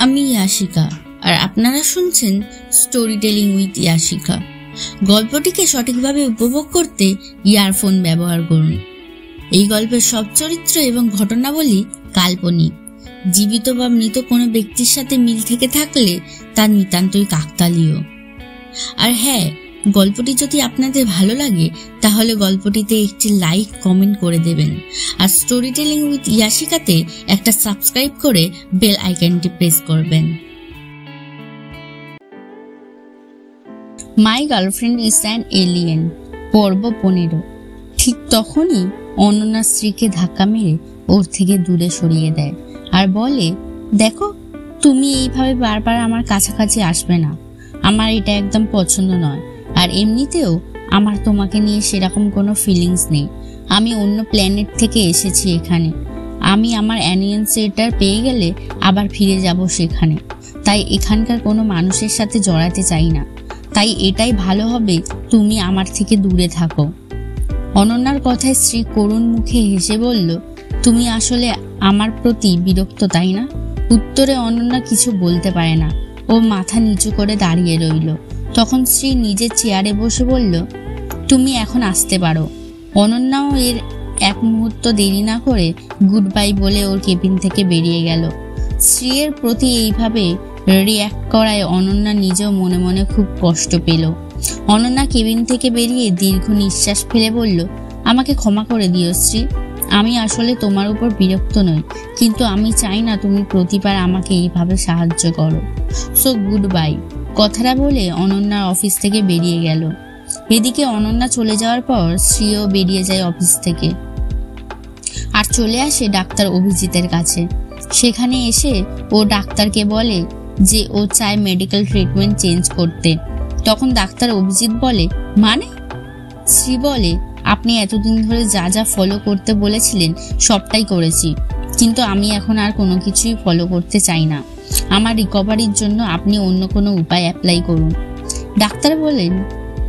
আমি ইয়াশিকা আর আপনারা শুনছেন স্টোরি টেলিং উইথ ইয়াশিকা। গল্পটিকে সঠিকভাবে উপভোগ করতে ইয়ারফোন ব্যবহার করুন। এই গল্পের সব চরিত্র এবং ঘটনাবলী কাল্পনিক। জীবিত বা মৃত কোনো ব্যক্তির সাথে মিল থেকে থাকলে তা নিতান্তই কাকতালীয়। আর হ্যাঁ, গল্পটি যদি আপনাদের ভালো লাগে তাহলে গল্পটিতে একটি লাইক কমেন্ট করে দেবেন। আর স্টোরি টেলিং উইথ ইয়াশিকাতে একটা সাবস্ক্রাইব করে বেল আইকনটি প্রেস করবেন। My girlfriend is an alien, পর্ব 15। ঠিক তখনই অনন্যা স্ত্রীকে ধাক্কা মেরে ওর থেকে দূরে সরিয়ে দেয় আর বলে, দেখো, তুমি এইভাবে বারবার আমার কাছাকাছি আসবে না। আমার এটা একদম পছন্দ নয়। আর এমনিতেও আমার তোমাকে নিয়ে সেরকম কোনো ফিলিংস নেই। আমি অন্য প্ল্যানেট থেকে এসেছি এখানে। আমি আমার অ্যানিভার্সারিটার পেয়ে গেলে আবার ফিরে যাব সেখানে। তাই এখানকার কোনো মানুষের সাথে জড়াতে চাই না। তাই এটাই ভালো হবে তুমি আমার থেকে দূরে থাকো। অনন্যার কথায় স্ত্রী করুণ মুখে হেসে বলল, তুমি আসলে আমার প্রতি বিরক্ত, তাই না? উত্তরে অনন্যা কিছু বলতে পারে না। ও মাথা নিচু করে দাঁড়িয়ে রইল। তখন স্ত্রী নিজের চেয়ারে বসে বলল, তুমি এখন আসতে পারো। অনন্যাও এর এক মুহূর্ত দেরি না করে গুড বাই বলে ওর কেবিন থেকে বেরিয়ে গেল। স্ত্রীর প্রতি এইভাবে রিঅ্যাক্ট করায় অনন্যা নিজেও মনে মনে খুব কষ্ট পেল। অনন্যা কেবিন থেকে বেরিয়ে দীর্ঘ নিঃশ্বাস ফেলে বলল, আমাকে ক্ষমা করে দিও স্ত্রী। আমি আসলে তোমার উপর বিরক্ত নই, কিন্তু আমি চাই না তুমি প্রতিবার আমাকে এইভাবে সাহায্য করো। So good bye. কথাটা বলে অনন্যা অফিস থেকে বেরিয়ে গেল। এদিকে অনন্যা চলে যাওয়ার পর শ্রীও বেরিয়ে যায় অফিস থেকে আর চলে আসে ডাক্তার অভিজিতের কাছে। সেখানে এসে ও ডাক্তারকে বলে যে ও চায় মেডিকেল ট্রিটমেন্ট চেঞ্জ করতে। তখন ডাক্তার অভিজিৎ বলে, মানে? শ্রী বলে, আপনি এতদিন ধরে যা যা ফলো করতে বলেছিলেন সবটাই করেছি, কিন্তু আমি এখন আর কোনো কিছুই ফলো করতে চাই না। আমার রিকভারির জন্য আপনি অন্য কোনো উপায় অ্যাপ্লাই করুন। ডাক্তার বলেন,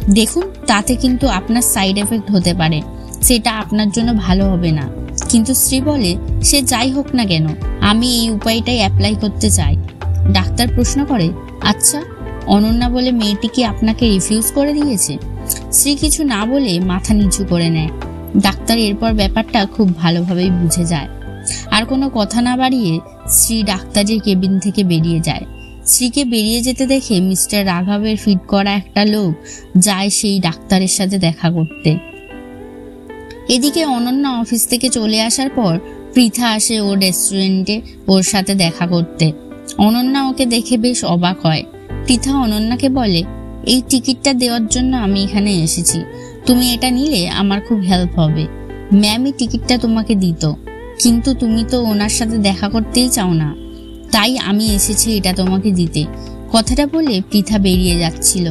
দেখুন, তাতে কিন্তু আপনার সাইড এফেক্ট হতে পারে, সেটা আপনার জন্য ভালো হবে না। কিন্তু স্ত্রী বলে, সে যাই হোক না কেন, আমি এই উপায়টাই অ্যাপ্লাই করতে চাই। ডাক্তার প্রশ্ন করে, আচ্ছা, অনন্যা বলে মেয়েটি কি আপনাকে রিফিউজ করে দিয়েছে? স্ত্রী কিছু না বলে মাথা নিচু করে নেয়। ডাক্তার এরপর ব্যাপারটা খুব ভালোভাবেই বুঝে যায়। আর কোনো কথা না বাড়িয়ে স্ত্রী ডাক্তারের কেবিন থেকে বেরিয়ে যায়। স্ত্রীকে বেরিয়ে যেতে দেখে মিস্টার রাঘবের ফিট করা একটা লোক যায় সেই ডাক্তারের সাথে দেখা করতে। এদিকে অনন্যা অফিস থেকে চলে আসার পর পৃথা আসে ওর রেস্টুরেন্টে ওর সাথে দেখা করতে। অনন্যা ওকে দেখে বেশ অবাক হয়। পৃথা অনন্যাকে বলে, এই টিকিটটা দেওয়ার জন্য আমি এখানে এসেছি। তুমি এটা নিলে আমার খুব হেল্প হবে। ম্যামই টিকিটটা তোমাকে দিত, কিন্তু তুমি তো ওনার সাথে দেখা করতেই চাও না, তাই আমি এসেছি এটা তোমাকে দিতে। কথাটা বলে পৃথা বেরিয়ে যাচ্ছিল।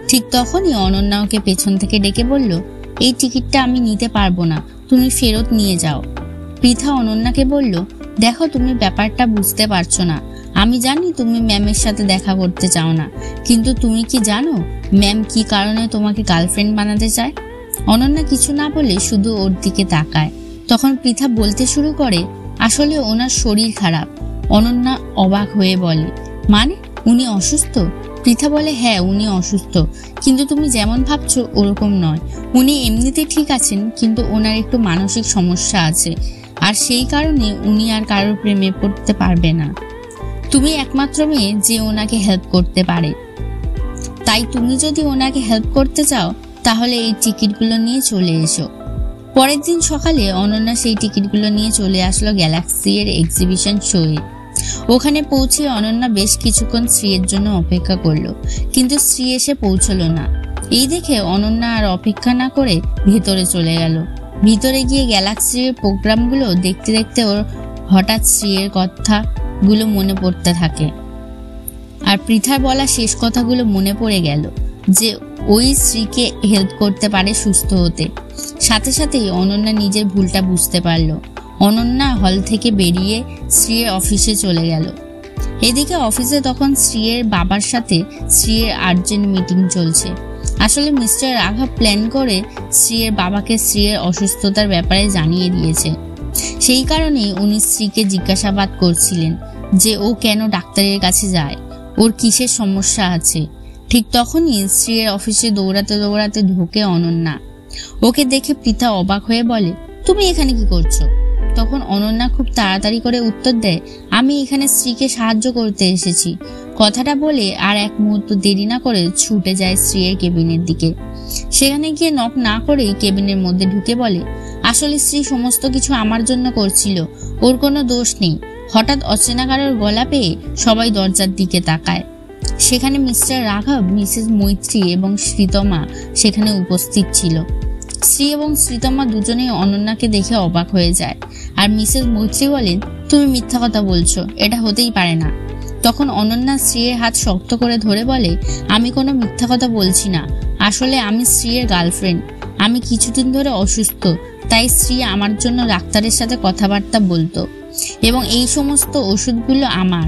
ঠিক তখনই অনন্যা ওকে পেছন থেকে ডেকে বলল, এই টিকিটটা আমি নিতে পারবো না, তুমি ফেরত নিয়ে যাও। পৃথা অনন্যাকে বলল, দেখো, তুমি ব্যাপারটা বুঝতে পারছো না। আমি জানি তুমি ম্যামের সাথে দেখা করতে চাও না, কিন্তু তুমি কি জানো ম্যাম কি কারণে তোমাকে গার্লফ্রেন্ড বানাতে চায়? অনন্যা কিছু না বলে শুধু ওর দিকে তাকায়। তখন পৃথা বলতে শুরু করে, আসলে ওনার শরীর খারাপ। অনন্যা অবাক হয়ে বলে, মানে উনি অসুস্থ? পৃথা বলে, হ্যাঁ, উনি অসুস্থ, কিন্তু তুমি যেমন ভাবছো ওরকম নয়। উনি এমনিতে ঠিক আছেন, কিন্তু ওনার একটু মানসিক সমস্যা আছে, আর সেই কারণে উনি আর কারোর প্রেমে পড়তে পারবে না। তুমি একমাত্র মেয়ে যে ওনাকে হেল্প করতে পারে। তাই তুমি যদি ওনাকে হেল্প করতে চাও তাহলে এই টিকিটগুলো নিয়ে চলে এসো। পরের দিন সকালে অনন্যা সেই টিকিটগুলো নিয়ে চলে আসলো গ্যালাক্সি এর এক্সিবিশন শোয়ে। ওখানে পৌঁছে অনন্যা বেশ কিছুক্ষণ স্ত্রীর জন্য অপেক্ষা করলো, কিন্তু স্ত্রী এসে পৌঁছলো না। এই দেখে অনন্যা আর অপেক্ষা না করে ভিতরে চলে গেল। ভিতরে গিয়ে গ্যালাক্সির প্রোগ্রামগুলো দেখতে দেখতে ওর হঠাৎ স্ত্রীর কথাগুলো মনে পড়তে থাকে। আর পৃথার বলা শেষ কথাগুলো মনে পড়ে গেল যে ওই স্ত্রীকে হেল্প করতে পারে সুস্থ হতে। সাথে সাথেই অনন্যা নিজের ভুলটা বুঝতে পারলো। অনন্যা হল থেকে বেরিয়ে স্ত্রীর অফিসে চলে গেল। এদিকে অফিসে তখন স্ত্রীর বাবার সাথে স্ত্রীর আর্জেন্ট মিটিং চলছে। আসলে মিস্টার রাঘব প্ল্যান করে স্ত্রীর বাবাকে স্ত্রীর অসুস্থতার ব্যাপারে জানিয়ে দিয়েছে। সেই কারণে উনি স্ত্রীকে জিজ্ঞাসাবাদ করছিলেন যে ও কেন ডাক্তারের কাছে যায়, ওর কিসের সমস্যা আছে। ঠিক তখনই স্ত্রীর অফিসে দৌড়াতে দৌড়াতে ঢোকে অনন্যা। ওকে দেখে পৃথা অবাক হয়ে বলে, তুমি এখানে কি করছো? তখন অনন্যা খুব তাড়াতাড়ি করে উত্তর দেয়, আমি এখানে স্ত্রীকে সাহায্য করতে এসেছি। কথাটা বলে আর এক মুহূর্ত দেরি না করে ছুটে যায় স্ত্রীর কেবিনের দিকে। সেখানে গিয়ে নক না করেই কেবিনের মধ্যে ঢুকে বলে, আসলে স্ত্রী সমস্ত কিছু আমার জন্য করছিল, ওর কোনো দোষ নেই। হঠাৎ অচেনা কারোর গলা পেয়ে সবাই দরজার দিকে তাকায়। সেখানে মিস্টার রাঘব, মিসেস মৈত্রী এবং শ্রীতমা সেখানে উপস্থিত ছিল। শ্রী এবং শ্রীতমা দুজনেই অনন্যাকে দেখে অবাক হয়ে যায়। আর মিসেস মৈত্রী বলেন, তুমি মিথ্যা কথা বলছো, এটা হতেই পারে না। তখন অনন্যা স্ত্রীর হাত শক্ত করে ধরে বলে, আমি কোনো মিথ্যা কথা বলছি না, আসলে আমি স্ত্রীর গার্লফ্রেন্ড। আমি কিছুদিন ধরে অসুস্থ, তাই স্ত্রী আমার জন্য ডাক্তারের সাথে কথাবার্তা বলতো এবং এই সমস্ত ওষুধগুলো আমার।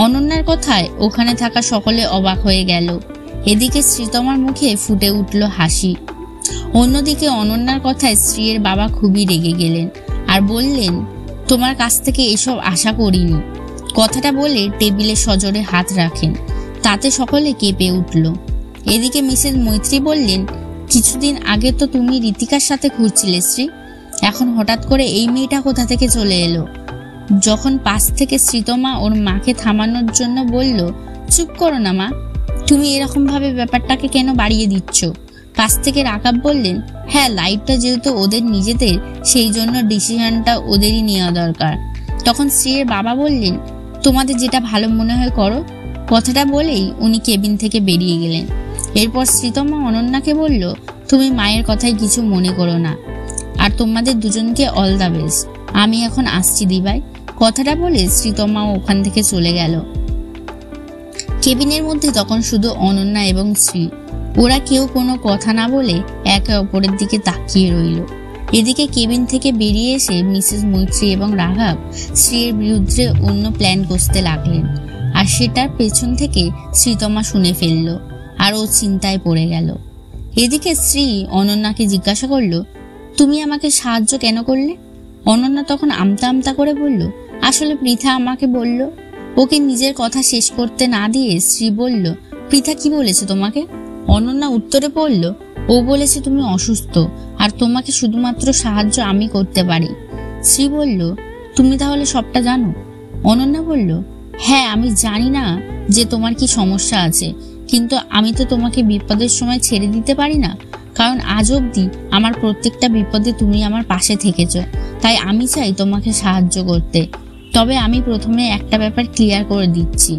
অনন্যার কথায় ওখানে থাকা সকলে অবাক হয়ে গেল। এদিকে শ্রীতমার মুখে ফুটে উঠল হাসি। অন্যদিকে অনন্যার কথায় স্ত্রীর বাবা খুবই রেগে গেলেন আর বললেন, তোমার কাছ থেকে এসব আশা করিনি। কথাটা বলে টেবিলে সজোরে হাত রাখেন, তাতে সকলে কেঁপে উঠল। এদিকে মিসেস মৈত্রী বললেন, কিছুদিন আগে তো তুমি ঋতিকার সাথে ঘুরছিলে শ্রী, এখন হঠাৎ করে এই মেয়েটা কোথা থেকে চলে এলো? যখন পাশ থেকে শ্রীতমা ওর মাকে থামানোর জন্য বলল, চুপ করো না মা, তুমি এরকম ভাবে ব্যাপারটাকে কেন বাড়িয়ে দিচ্ছ? পাশ থেকে রাকাব বললেন, হ্যাঁ, লাইফটা যেহেতু ওদের নিজেদের, সেই জন্য ডিসিশনটা ওদেরই নেওয়া দরকার। তখন স্ত্রীর বাবা বললেন, তোমাদের যেটা ভালো মনে হয় করো। কথাটা বলেই উনি কেবিন থেকে বেরিয়ে গেলেন। এরপর শ্রীতমা অনন্যাকে বলল, তুমি মায়ের কথায় কিছু মনে করো না, আর তোমাদের দুজনকে অল দ্য বেস্ট। আমি এখন আসছি দিবাই। কথাটা বলে শ্রীতমাও ওখান থেকে চলে গেল। কেবিনের মধ্যে তখন শুধু অনন্যা এবং শ্রী। ওরা কেউ কোনো কথা না বলে একে অপরের দিকে তাকিয়ে রইল। এদিকে কেবিন থেকে বেরিয়ে এসে মিসেস মৈত্রী এবং রাঘব শ্রীর বিরুদ্ধে অন্য প্ল্যান করতে লাগলেন, আর সেটার পেছন থেকে শ্রীতমা শুনে ফেলল আর ও চিন্তায় পড়ে গেল। এদিকে শ্রী অনন্যাকে জিজ্ঞাসা করল, তুমি আমাকে সাহায্য কেন করলে? অনন্যা তখন আমতা আমতা করে বলল, আসলে পৃথা আমাকে বলল। ওকে নিজের কথা শেষ করতে না দিয়ে শ্রী বলল, পৃথা কি বলেছে তোমাকে? অনন্যা উত্তরে বলল, ও বলেছে তুমি অসুস্থ আর তোমাকে শুধুমাত্র সাহায্য আমি করতে পারি। শ্রী বলল, তুমি তাহলে সবটা জানো? অনন্যা বলল, হ্যাঁ, আমি জানি না যে তোমার কি সমস্যা আছে, কিন্তু আমি তো তোমাকে বিপদের সময় ছেড়ে দিতে পারি না, কারণ আজ অবধি আমার প্রত্যেকটা বিপদে তুমি আমার পাশে থেকেছো, তাই আমি চাই তোমাকে সাহায্য করতে। তবে আমি প্রথমে একটা ব্যাপার ক্লিয়ার করে দিচ্ছি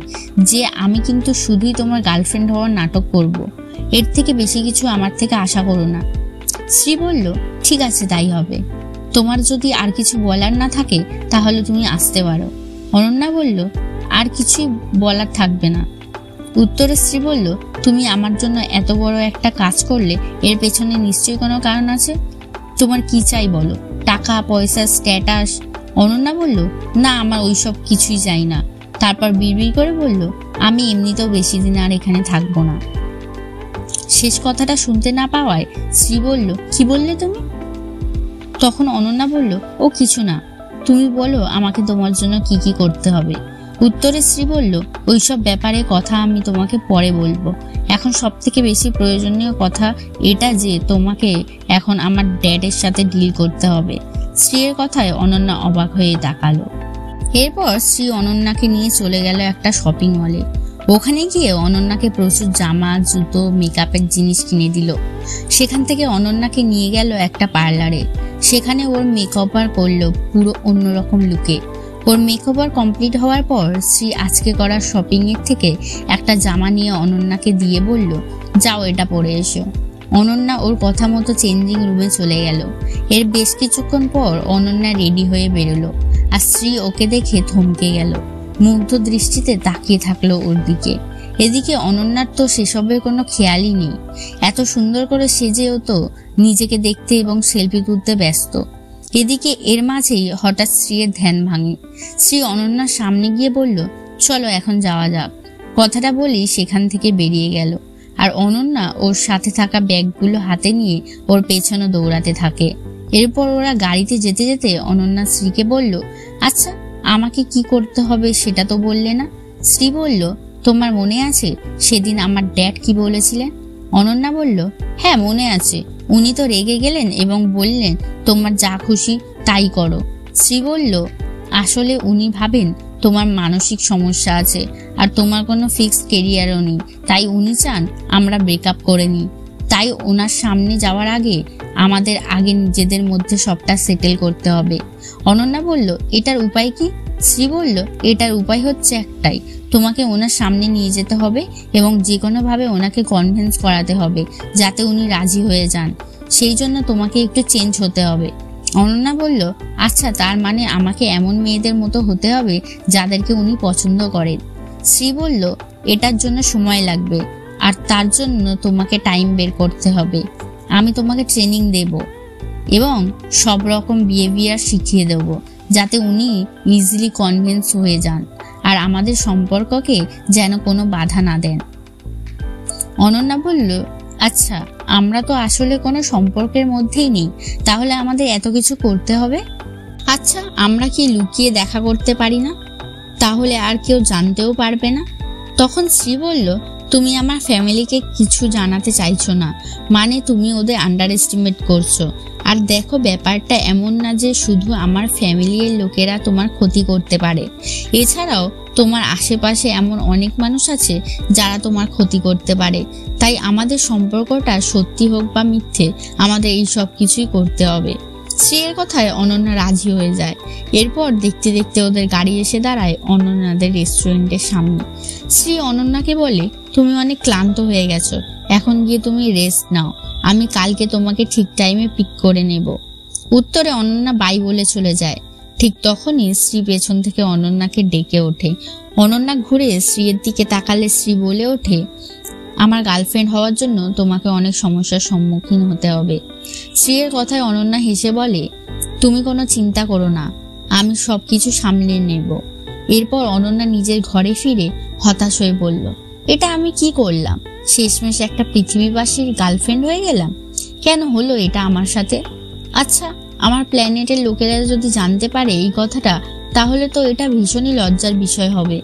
যে আমি কিন্তু শুধুই তোমার গার্লফ্রেন্ড হওয়ার নাটক করব, এর থেকে বেশি কিছু আমার থেকে আশা করো না। শ্রী বলল, ঠিক আছে, তাই হবে। তোমার যদি আর কিছু বলার না থাকে তাহলে তুমি আসতে পারো। অনন্যা বলল, আর কিছুই বলার থাকবে না। উত্তরে শ্রী বলল, তুমি আমার জন্য এত বড় একটা কাজ করলে এর পেছনে নিশ্চয়ই কোনো কারণ আছে। তোমার কি চাই বলো, টাকা পয়সা, স্ট্যাটাস? অনন্যা বলল, না, আমার ওইসব কিছুই চাই না। তারপর বিড়বিড় করে বলল, আমি এমনিতেও বেশি দিন আর এখানে থাকবো না। শেষ কথাটা শুনতে না পাওয়ায় শ্রী বলল, কি বললে তুমি? তখন অনন্যা বলল, ও কিছু না, তুমি বলো আমাকে তোমার জন্য কি কি করতে হবে। উত্তরে শ্রী বলল, ওইসব ব্যাপারে কথা আমি তোমাকে পরে বলবো। এখন সব থেকে বেশি প্রয়োজনীয় কথা এটা যে তোমাকে এখন আমার ড্যাডের সাথে ডিল করতে হবে। শ্রীর কথায় অনন্যা অবাক হয়ে তাকালো। এরপর শ্রী অনন্যাকে নিয়ে চলে গেল একটা শপিং মলে। ওখানে গিয়ে অনন্যাকে প্রচুর জামা, জুতো, মেকআপের জিনিস কিনে দিল। সেখান থেকে অনন্যাকে নিয়ে গেল একটা পার্লারে। সেখানে ওর মেকওভার করলো পুরো অন্যরকম লুকে। ওর মেকওভার কমপ্লিট হওয়ার পর শ্রী আজকে করা শপিং এর থেকে একটা জামা নিয়ে অনন্যাকে দিয়ে বলল, যাও এটা পরে এসো। অনন্যা ওর কথা মতো চেঞ্জিং রুমে চলে গেল। এর বেশ কিছুক্ষণ পর অনন্যা রেডি হয়ে বেরোলো, আর শ্রী ওকে দেখে থমকে গেল, মুগ্ধ দৃষ্টিতে তাকিয়ে থাকলো ওর দিকে। এদিকে অনন্যার তো সেসবের কোনো খেয়ালই নেই। এত সুন্দর করে সেজেও তো নিজেকে দেখতে এবং সেলফি তুলতে ব্যস্ত। এদিকে এর মাঝেই হঠাৎ শ্রীর ধ্যান ভাঙে। শ্রী অনন্যার সামনে গিয়ে বলল, চলো এখন যাওয়া যাক। কথাটা বলেই সেখান থেকে বেরিয়ে গেল, আর অনন্যা ওর সাথে থাকা ব্যাগগুলো হাতে নিয়ে ওর পেছনে দৌড়াতে থাকে। এরপর ওরা গাড়িতে যেতে যেতে অনন্যা শ্রীকে বলল, আচ্ছা, আমাকে কি করতে হবে সেটা তো বললে না। শ্রী বলল, তোমার মনে আছে সেদিন আমার ড্যাড কি বলেছিলেন? অনন্যা বলল, হ্যাঁ মনে আছে। উনি তো রেগে গেলেন এবং বললেন তোমার যা খুশি তাই করো। শ্রী বলল, আসলে উনি ভাবেন তোমার মানসিক সমস্যা আছে আর তোমার কোনো ফিক্সড কেরিয়ারও নেই, তাই উনি চান আমরা ব্রেকআপ করে নিই। তাই ওনার সামনে যাওয়ার আগে আমাদের আগে নিজেদের মধ্যে সবটা সেটেল করতে হবে। অনন্যা বলল, এটার উপায় কি? শ্রী বলল, এটার উপায় হচ্ছে একটাই, তোমাকে ওনার সামনে নিয়ে যেতে হবে এবং যে কোনোভাবে ওনাকে কনভিন্স করাতে হবে যাতে উনি রাজি হয়ে যান। সেই জন্য তোমাকে একটু চেঞ্জ হতে হবে। অনন্যা বলল, আচ্ছা, তার মানে আমাকে এমন মেয়েদের মতো হতে হবে যাদেরকে উনি পছন্দ করেন। শ্রী বলল, এটার জন্য সময় লাগবে আর তার জন্য তোমাকে টাইম বের করতে হবে। আমি তোমাকে ট্রেনিং দেব এবং সব রকম বিহেভিয়ার শিখিয়ে দেব যাতে উনি ইজিলি কনভিন্স হয়ে যান আর আমাদের সম্পর্ককে যেন কোনো বাধা না দেন। অনন্যা বলল, আচ্ছা, আমরা তো আসলে কোনো সম্পর্কের মধ্যেই নেই, তাহলে আমাদের এত কিছু করতে হবে? আচ্ছা, আমরা কি লুকিয়ে দেখা করতে পারি না? তাহলে আর কেউ জানতেও পারবে না। তখন শ্রী বলল, তুমি আমার ফ্যামিলিকে কিছু জানাতে চাইছো না, মানে তুমি ওদের আন্ডার এস্টিমেট করছো। আর দেখো, ব্যাপারটা এমন না যে শুধু আমার ফ্যামিলির লোকেরা তোমার ক্ষতি করতে পারে, এছাড়াও তোমার আশেপাশে এমন অনেক মানুষ আছে যারা তোমার ক্ষতি করতে পারে। তাই আমাদের সম্পর্কটা সত্যি হোক বা মিথ্যে, আমাদের এই সব কিছুই করতে হবে। শ্রীয়ের কথায় অনন্যা রাজি হয়ে যায়। এরপর দেখতে দেখতে ওদের গাড়ি এসে দাঁড়ায় অনন্যাদের রেস্টুরেন্টের সামনে। শ্রী অনন্যাকে বলে, তুমি অনেক ক্লান্ত হয়ে গেছো, এখন গিয়ে তুমি রেস্ট নাও, আমি কালকে তোমাকে ঠিক টাইমে পিক করে নেব। উত্তরে অনন্যা বাই বলে চলে যায়। ঠিক তখনই শ্রী পেছন থেকে অনন্যাকে ডেকে ওঠে। অনন্যা ঘুরে শ্রীয়ের দিকে তাকালে শ্রী বলে ওঠে, আমার গার্লফ্রেন্ড হওয়ার জন্য তোমাকে অনেক সমস্যার সম্মুখীন হতে হবে। শ্রীয়ের কথায় অনন্যা হেসে বলে, তুমি কোনো চিন্তা করো না, আমি সবকিছু সামলে নেব। এরপর অনন্যা নিজের ঘরে ফিরে হতাশ হয়ে বলল, এটা আমি কি করলাম? শেষমেশ একটা পৃথিবীবাসীর গার্লফ্রেন্ড হয়ে গেলাম। কেন হলো এটা আমার সাথে? আচ্ছা, আমার প্ল্যানেটের লোকেরা যদি জানতে পারে এই কথাটা, তাহলে তো এটা ভীষণই লজ্জার বিষয় হবে।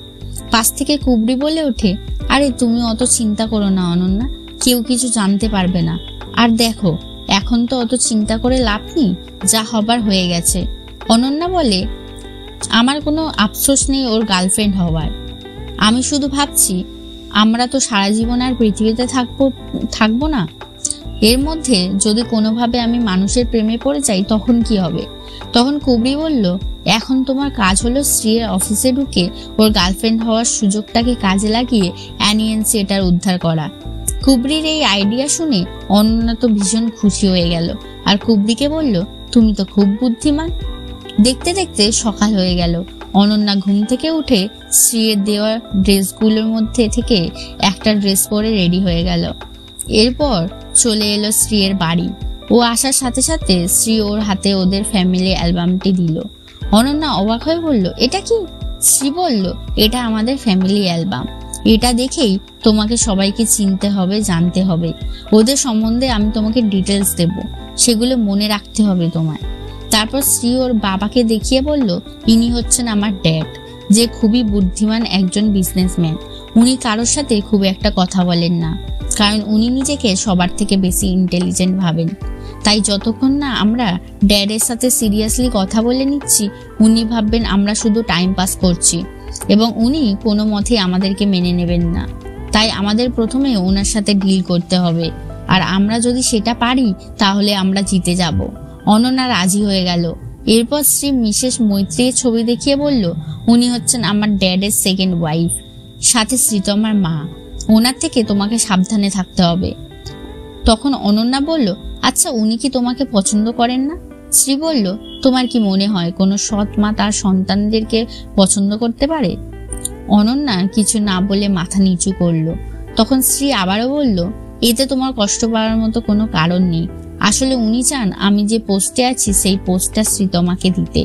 পাশ থেকে কুবরি বলে ওঠে, আরে তুমি অত চিন্তা করো না অনন্যা, কেউ কিছু জানতে পারবে না। আর দেখো, এখন তো অত চিন্তা করে লাভ নেই, যা হবার হয়ে গেছে। অনন্যা বলে, আমার কোনো আফসোস নেই ওর গার্লফ্রেন্ড হওয়ার। আমি শুধু ভাবছি, আমরা তো সারা জীবন আর পৃথিবীতে থাকবো না। এর মধ্যে যদি কোনোভাবে আমি মানুষের প্রেমে পড়ে যাই তখন কি হবে? তখন কুবরি বলল, এখন তোমার কাজ হলো শ্রীয়ের অফিসে ঢুকে ওর গার্লফ্রেন্ড হওয়ার সুযোগটাকে কাজে লাগিয়ে অ্যানিয়েন্সি এটার উদ্ধার করা। কুবরির এই আইডিয়া শুনে অনন্যা তো ভীষণ খুশি হয়ে গেল আর কুবরিকে বলল, তুমি তো খুব বুদ্ধিমান। দেখতে দেখতে সকাল হয়ে গেল। অনন্যা ঘুম থেকে উঠে শ্রীয়ের দেওয়া ড্রেসগুলোর মধ্যে থেকে একটা ড্রেস পরে রেডি হয়ে গেল। এরপর চলে এলো শ্রীয়ের বাড়ি। ও আসার সাথে সাথে শ্রী ওর হাতে ওদের ফ্যামিলি অ্যালবামটি দিল। অনন্যা অবাক হয়ে বলল, এটা কি? শ্রী বলল, এটা আমাদের ফ্যামিলি অ্যালবাম। এটা দেখেই তোমাকে সবাইকে চিনতে হবে, জানতে হবে। ওদের সম্বন্ধে আমি তোমাকে ডিটেলস দেব, সেগুলো মনে রাখতে হবে তোমায়। তারপর শ্রী ওর বাবাকে দেখিয়ে বলল, ইনি হচ্ছেন আমার ড্যাড, যে খুবই বুদ্ধিমান একজন বিজনেসম্যান। উনি কারোর সাথে খুব একটা কথা বলেন না, কারণ উনি নিজেকে সবার থেকে বেশি ইন্টেলিজেন্ট ভাবেন। তাই যতক্ষণ না আমরা ড্যাডের সাথে সিরিয়াসলি কথা বলে নিচ্ছি, উনি ভাববেন আমরা শুধু টাইম পাস করছি এবং উনি কোনো মতেই আমাদেরকে মেনে নেবেন না। তাই আমাদের প্রথমে ওনার সাথে ডিল করতে হবে, আর আমরা যদি সেটা পারি তাহলে আমরা জিতে যাব। অনন্যা রাজি হয়ে গেল। এরপর শ্রী মিসেস মৈত্রীর ছবি দেখিয়ে বলল, উনি হচ্ছেন আমার ড্যাডের সেকেন্ড ওয়াইফ, সাথে শ্রীতমার মা। ওনার থেকে তোমাকে সাবধানে থাকতে হবে। তখন অনন্যা বলল, আচ্ছা, উনি কি তোমাকে পছন্দ করেন না? শ্রী বলল, তোমার কি মনে হয় কোনো সৎ মা তার সন্তানদেরকে পছন্দ করতে পারে? অনন্যা কিছু না বলে মাথা নিচু করলো। তখন শ্রী আবারও বলল, এতে তোমার কষ্ট পাওয়ার মতো কোনো কারণ নেই। আসলে উনি চান আমি যে পোস্টে আছি সেই পোস্টটা শ্রীতমাকে দিতে,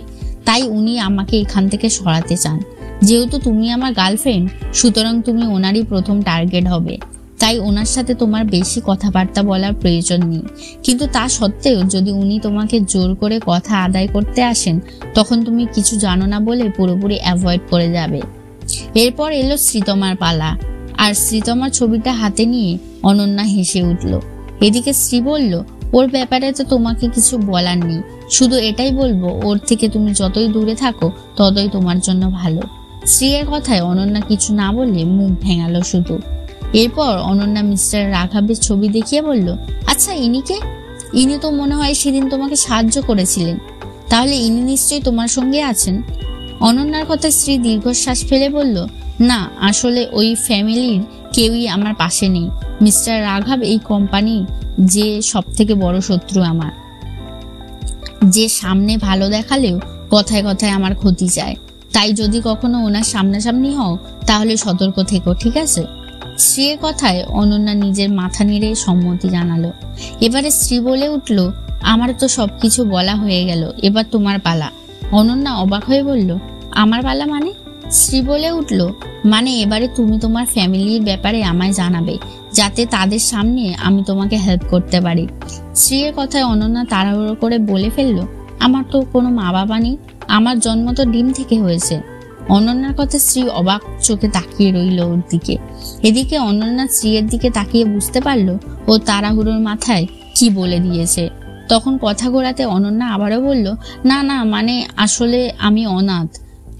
তাই উনি আমাকে এখান থেকে সরাতে চান। যেহেতু তুমি আমার গার্লফ্রেন্ড, সুতরাং তুমি ওনারই প্রথম টার্গেট হবে। তাই ওনার সাথে তোমার বেশি কথাবার্তা বলার প্রয়োজন নেই। কিন্তু তা সত্ত্বেও যদি উনি তোমাকে জোর করে কথা আদায় করতে আসেন, তখন তুমি কিছু জানো না বলে পুরোপুরি অ্যাভয়েড করে যাবে। এরপর এলো শ্রীতমার পালা, আর শ্রীতমার ছবিটা হাতে নিয়ে অনন্যা হেসে উঠল। এদিকে শ্রী বলল, ওর ব্যাপারে তো তোমাকে কিছু বলার নেই, শুধু এটাই বলবো, ওর থেকে তুমি যতই দূরে থাকো ততই তোমার জন্য ভালো। শ্রীয়ের কথায় অনন্যা কিছু না বলে মুখ ভেঙালো শুধু। এরপর অনন্যা মিস্টার রাঘবের ছবি দেখিয়ে বলল, আচ্ছা ইনি কে? ইনি তো মনে হয় সেদিন তোমাকে সাহায্য করেছিলেন, তাহলে ইনি নিশ্চয়ই তোমার সঙ্গে আছেন। অনন্যার কথায় শ্রী দীর্ঘশ্বাস ফেলে বলল, না, আসলে ওই ফ্যামিলির কেউই আমার পাশে নেই। মিস্টার রাঘব এই কোম্পানি যে সব থেকে বড় শত্রু আমার, যে সামনে ভালো দেখালেও কথায় কথায় আমার ক্ষতি চায়। তাই যদি কখনো ওনার সামনাসামনি হও তাহলে সতর্ক থেকো, ঠিক আছে? শ্রীর কথায় অনন্যা নিজের মাথা নেড়ে সম্মতি জানালো। এবারে শ্রী বলে উঠল, আমার তো সবকিছু বলা হয়ে গেল, এবার তোমার পালা। অনন্যা অবাক হয়ে বলল, আমার পালা মানে? শ্রী বলে উঠল, মানে এবারে তুমি তোমার ফ্যামিলির ব্যাপারে আমায় জানাবে, যাতে তাদের সামনে আমি তোমাকে হেল্প করতে পারি। শ্রীর কথায় অনন্যা তাড়াহুড়ো করে বলে ফেললো, আমার তো কোনো মা বাবা নেই, আমার জন্ম তো ডিম থেকে হয়েছে। অনন্যার কথা শ্রী অবাক চোখে তাকিয়ে রইল ওর দিকে। এদিকে অনন্যা শ্রীয়ের দিকে তাকিয়ে বুঝতে পারলো ও তাড়াহুড়োর মাথায় কি বলে দিয়েছে। তখন কথা ঘোরাতে অনন্যা আবারও বলল, না না, মানে আসলে আমি অনাথ,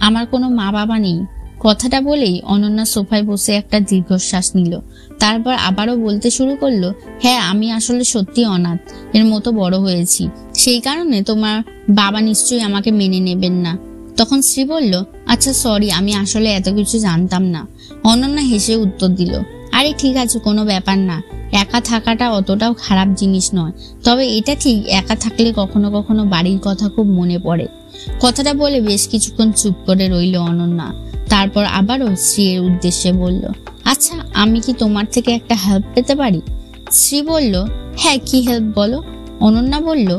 আমার কোনো মা বাবা নেই। কথাটা বলেই অনন্যা সোফায় বসে একটা দীর্ঘশ্বাস নিল। তারপর আবারও বলতে শুরু করলো, হ্যাঁ, আমি আসলে সত্যি অনাথ এর মতো বড় হয়েছি, সেই কারণে তোমার বাবা নিশ্চয়ই আমাকে মেনে নেবেন না। তখন শ্রী বলল, আচ্ছা সরি, আমি আসলে এত কিছু জানতাম না। অনন্যা হেসে উত্তর দিল, আরে ঠিক আছে, কোনো ব্যাপার না, একা থাকাটা অতটাও খারাপ জিনিস নয়। তবে এটা ঠিক, একা থাকলে কখনো কখনো বাড়ির কথা খুব মনে পড়ে। কথাটা বলে বেশ কিছুক্ষণ চুপ করে রইল অনন্যা। তারপর আবারও শ্রীয়ের উদ্দেশ্যে বলল, আচ্ছা আমি কি তোমার থেকে একটা হেল্প পেতে পারি? শ্রী বলল, হ্যাঁ, কি হেল্প বলো? অনন্যা বলল,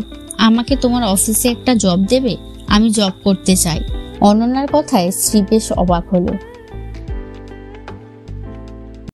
আমাকে তোমার অফিসে একটা জব দেবে, আমি জব করতে চাই। অনন্যার কথায় শ্রী বেশ অবাক হলো।